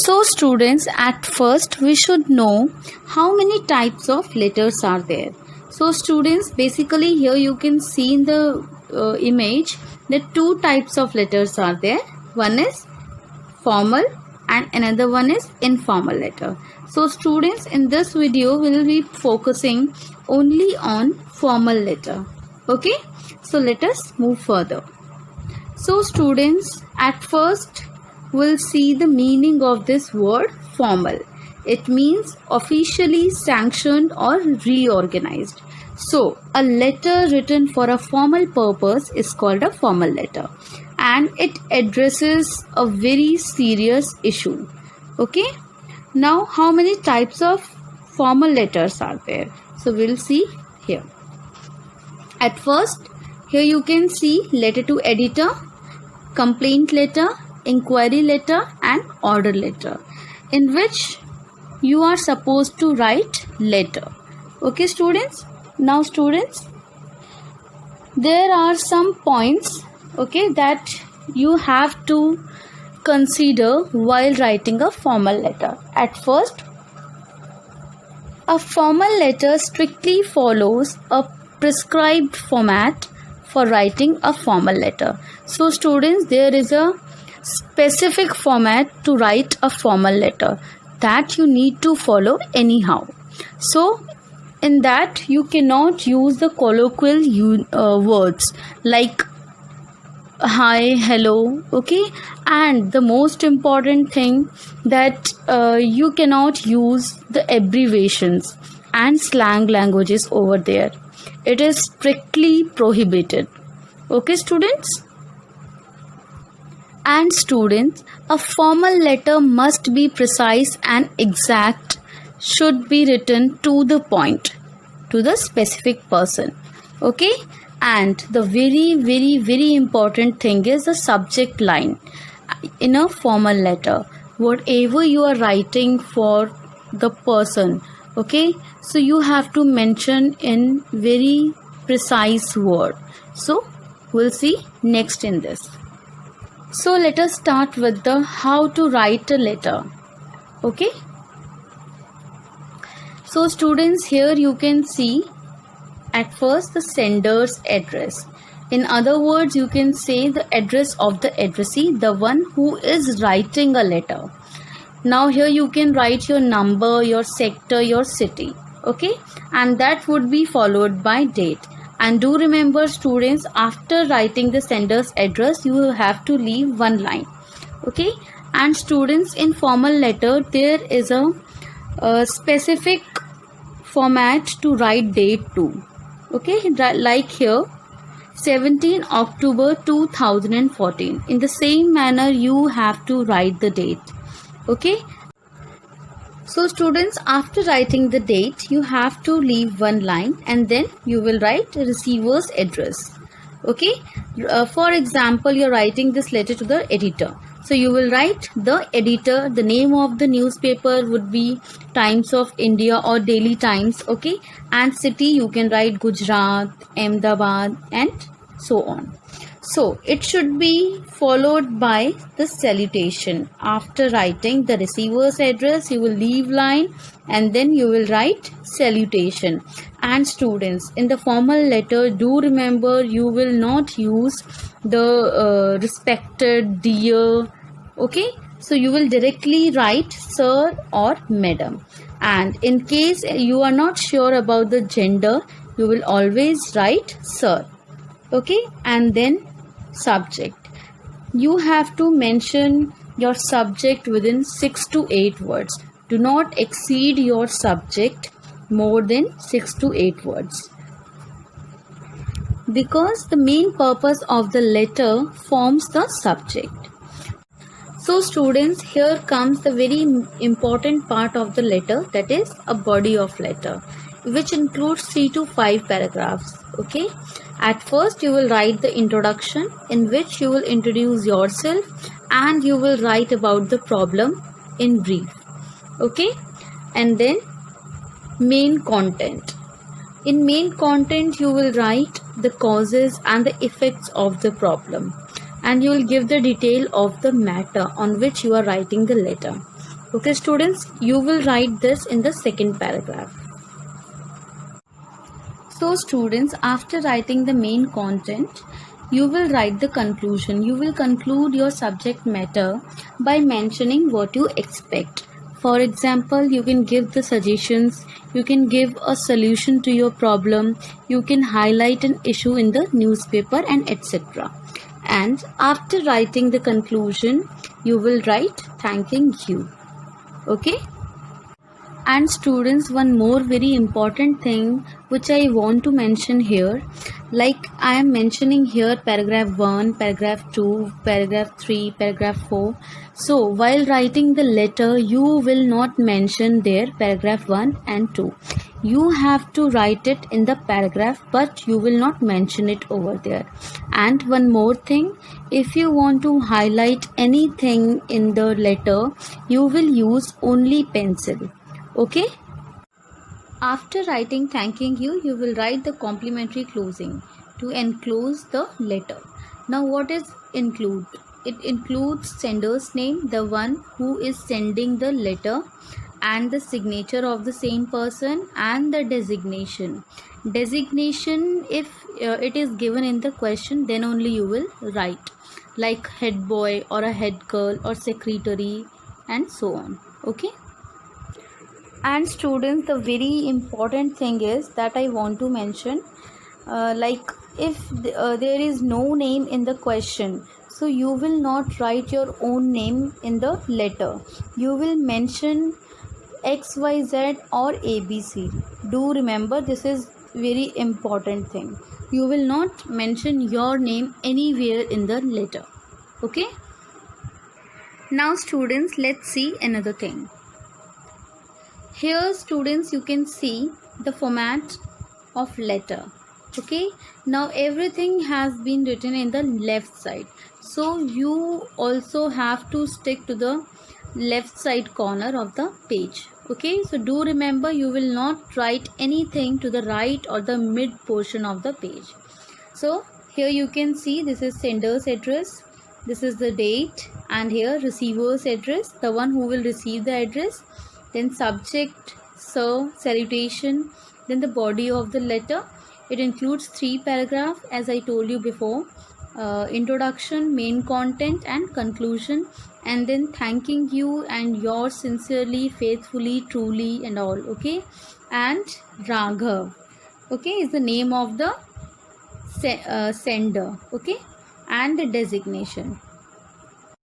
So students, at first we should know how many types of letters are there. So students, basically here you can see in the image that two types of letters are there. One is formal and another one is informal letter. So students, in this video we will be focusing only on formal letter. Okay, so let us move further. So students, at first we'll see the meaning of this word formal. It means officially sanctioned or reorganized. So a letter written for a formal purpose is called a formal letter, and it addresses a very serious issue. Okay, now how many types of formal letters are there? So we'll see here. At first, here you can see letter to editor, complaint letter, inquiry letter and order letter, in which you are supposed to write letter. Okay students, now students, there are some points that you have to consider while writing a formal letter. At first, a formal letter strictly follows a prescribed format for writing a formal letter. So students, there is a specific format to write a formal letter that you need to follow anyhow. So in that you cannot use the colloquial words like hi, hello, okay, and the most important thing that you cannot use the abbreviations and slang languages over there. It is strictly prohibited. Okay students? And students, a formal letter must be precise and exact, should be written to the point, to the specific person. Okay, and the very important thing is the subject line in a formal letter. Whatever you are writing for the person, okay, so you have to mention in very precise word. So we'll see next in this. So let us start with the how to write a letter. Okay, so students, here you can see at first the sender's address. In other words, you can say the address of the addressee, the one who is writing a letter. Now here you can write your number, your sector, your city, okay, and that would be followed by date. And do remember students, after writing the sender's address, you have to leave one line. Okay, and students, in formal letter there is a specific format to write date to. Okay, like here 17 October 2014. In the same manner you have to write the date. Okay, so students, after writing the date you have to leave one line and then you will write receiver's address. Okay, for example, you're writing this letter to the editor, so you will write the editor, the name of the newspaper would be Times of India or Daily Times, okay, and city you can write Gujarat, Ahmedabad and so on. So it should be followed by the salutation. After writing the receiver's address, you will leave line and then you will write salutation. And students, in the formal letter, do remember you will not use the respected, dear, okay, so you will directly write sir or madam. And in case you are not sure about the gender, you will always write sir. Okay, and then subject. You have to mention your subject within 6 to 8 words. Do not exceed your subject more than 6 to 8 words, because the main purpose of the letter forms the subject. So students, here comes the very important part of the letter, that is a body of letter, which includes 3 to 5 paragraphs. Okay, at first you will write the introduction, in which you will introduce yourself and you will write about the problem in brief. Okay, and then main content. In main content you will write the causes and the effects of the problem, and you will give the detail of the matter on which you are writing the letter. Okay, students, you will write this in the second paragraph. So, students, after writing the main content, you will write the conclusion. You will conclude your subject matter by mentioning what you expect. For example, you can give the suggestions, you can give a solution to your problem, you can highlight an issue in the newspaper, and etc. And after writing the conclusion, you will write thanking you. Okay? And students, one more very important thing which I want to mention here, like I am mentioning here paragraph 1, paragraph 2, paragraph 3, paragraph 4. So while writing the letter, you will not mention there paragraph 1 and 2. You have to write it in the paragraph, but you will not mention it over there. And one more thing, if you want to highlight anything in the letter, you will use only pencil. Okay? After writing thanking you, you will write the complimentary closing to enclose the letter. Now, what is include? It includes sender's name, the one who is sending the letter, and the signature of the same person, and the designation. Designation, if it is given in the question, then only you will write, like head boy or a head girl or secretary and so on. Okay? And students, the very important thing is that I want to mention, like if there is no name in the question, so you will not write your own name in the letter. You will mention XYZ or ABC. Do remember, this is very important thing. You will not mention your name anywhere in the letter. Okay? Now students, let's see another thing. Here students, you can see the format of letter. Okay, now everything has been written in the left side, so you also have to stick to the left side corner of the page. Okay, so do remember, you will not write anything to the right or the mid portion of the page. So here you can see this is sender's address, this is the date, and here receiver's address, the one who will receive the address, then subject, sir, salutation, then the body of the letter. It includes 3 paragraphs as I told you before, introduction, main content, and conclusion, and then thanking you and yours sincerely, faithfully, truly, and all. Okay, and Raghav, okay, is the name of the sender. Okay, and the designation.